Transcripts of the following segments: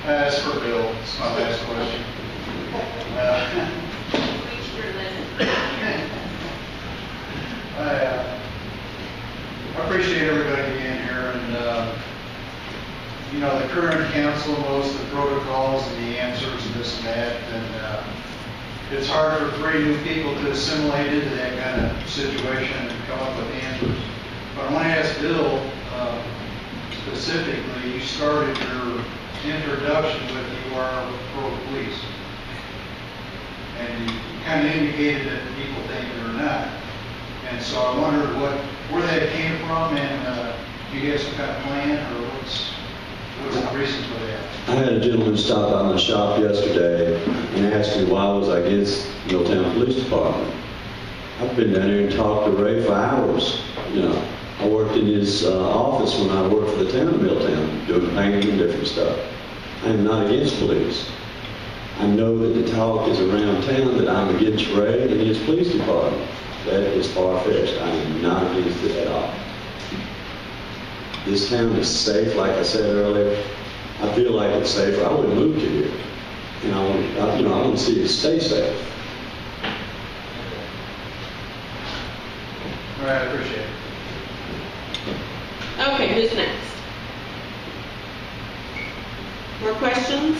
As for Bill, it's my last question. I appreciate everybody being here, and you know, the current council knows the protocols and the answers and this and that, and it's hard for 3 new people to assimilate into that kind of situation and come up with answers. But I want to ask Bill, specifically, you started your introduction with you are pro-police. And you kind of indicated that people think they're not. And so I wondered where that came from, and do you have some kind of plan, or what's the reason for that? I had a gentleman stop by my shop yesterday and asked me why was I against Milltown Police Department. I've been down here and talked to Ray for hours. You know, I worked in his office when I worked for the town of Milltown, doing painting and different stuff. I am not against police. I know that the talk is around town that I'm against Ray and his police department. That is far-fetched. I am not against it at all. This town is safe, like I said earlier. I feel like it's safer. I wouldn't move to here. And I want to see it stay safe. All right, I appreciate it. Okay, who's next? More questions?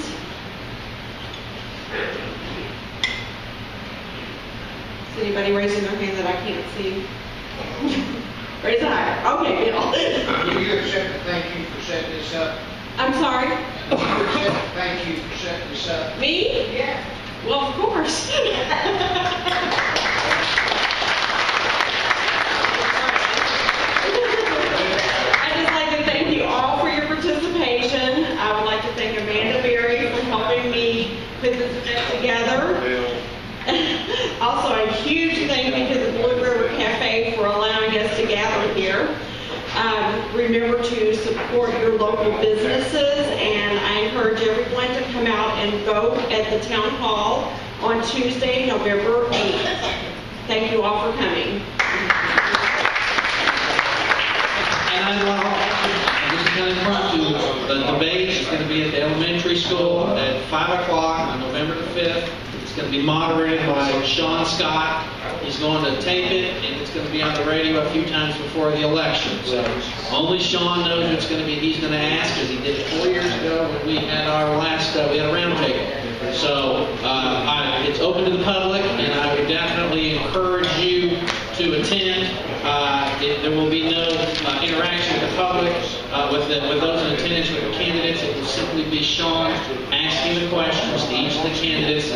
Is anybody raising their hand that I can't see? Raise it higher. Okay, Bill. Do you accept the thank you for setting this up? I'm sorry? Do you accept the thank you for setting this up? Me? Yeah. Well, of course. I'd just like to thank you all for your participation. I would like to thank Amanda Berry for helping me put this event together. Also, a huge thank you to the Blue River Cafe for allowing us to gather here. Remember to support your local businesses, and I encourage everyone to come out and vote at the town hall on Tuesday, November 8th. Thank you all for coming. And I'd like to kind of impromptu, the debate is going to be at the elementary school at 5 o'clock on November the 5th. It's going to be moderated by Sean Scott. He's going to tape it, and it's going to be on the radio a few times before the election. So only Sean knows what it's going to be. He's going to ask, because he did it 4 years ago when we had our last, we had a round table. So it's open to the public, and I would definitely encourage you to attend. There will be no interaction with the public, with those in attendance with the candidates. It will simply be Sean asking the questions to each of the candidates,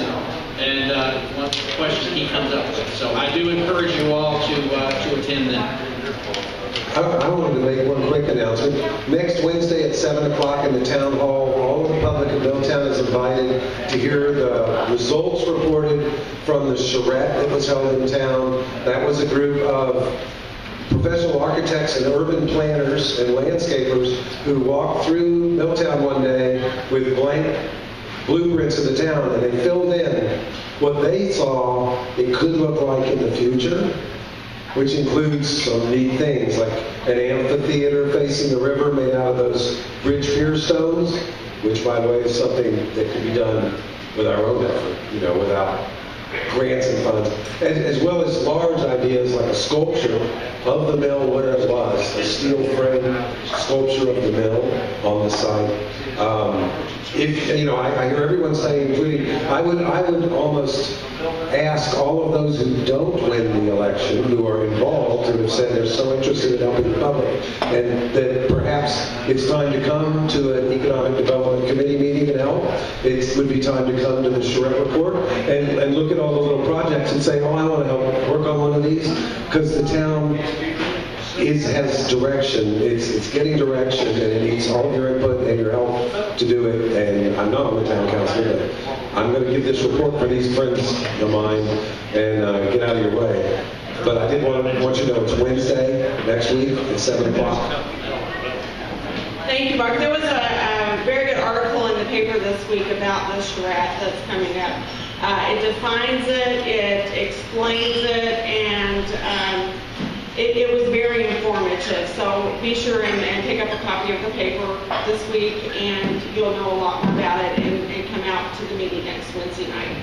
and what questions he comes up with. So I do encourage you all to attend them. I wanted to make one quick announcement. Next Wednesday at 7 o'clock in the town hall, all of the public of Milltown is invited to hear the results reported from the charrette that was held in town. That was a group of professional architects and urban planners and landscapers who walked through Milltown one day with blank blueprints of the town, and they filled in what they saw it could look like in the future, which includes some neat things like an amphitheater facing the river made out of those bridge pier stones, which, by the way, is something that could be done with our own effort, without grants and funds, as well as large ideas like a sculpture of the mill where it was, a steel frame sculpture of the mill on the site. I hear everyone saying, including, I would almost ask all of those who don't win the election, who are involved, and have said they're so interested in helping the public, and that perhaps it's time to come to an economic development committee meeting and help. It would be time to come to the charrette report and look at all the little projects and say, oh, I want to help work on one of these, because the town has direction. It's getting direction, and it needs all of your input and your help to do it. And I'm not on the town council, but I'm going to give this report for these friends of mine and get out of your way. But I did want you to know it's Wednesday next week at 7 o'clock. Thank you, Mark. There was a very good article in the paper this week about the charrette that's coming up. It defines it, it explains it, and it was very informative. So be sure and pick up a copy of the paper this week, and you'll know a lot more about it, and come out to the meeting next Wednesday night.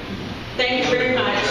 Thank you very much.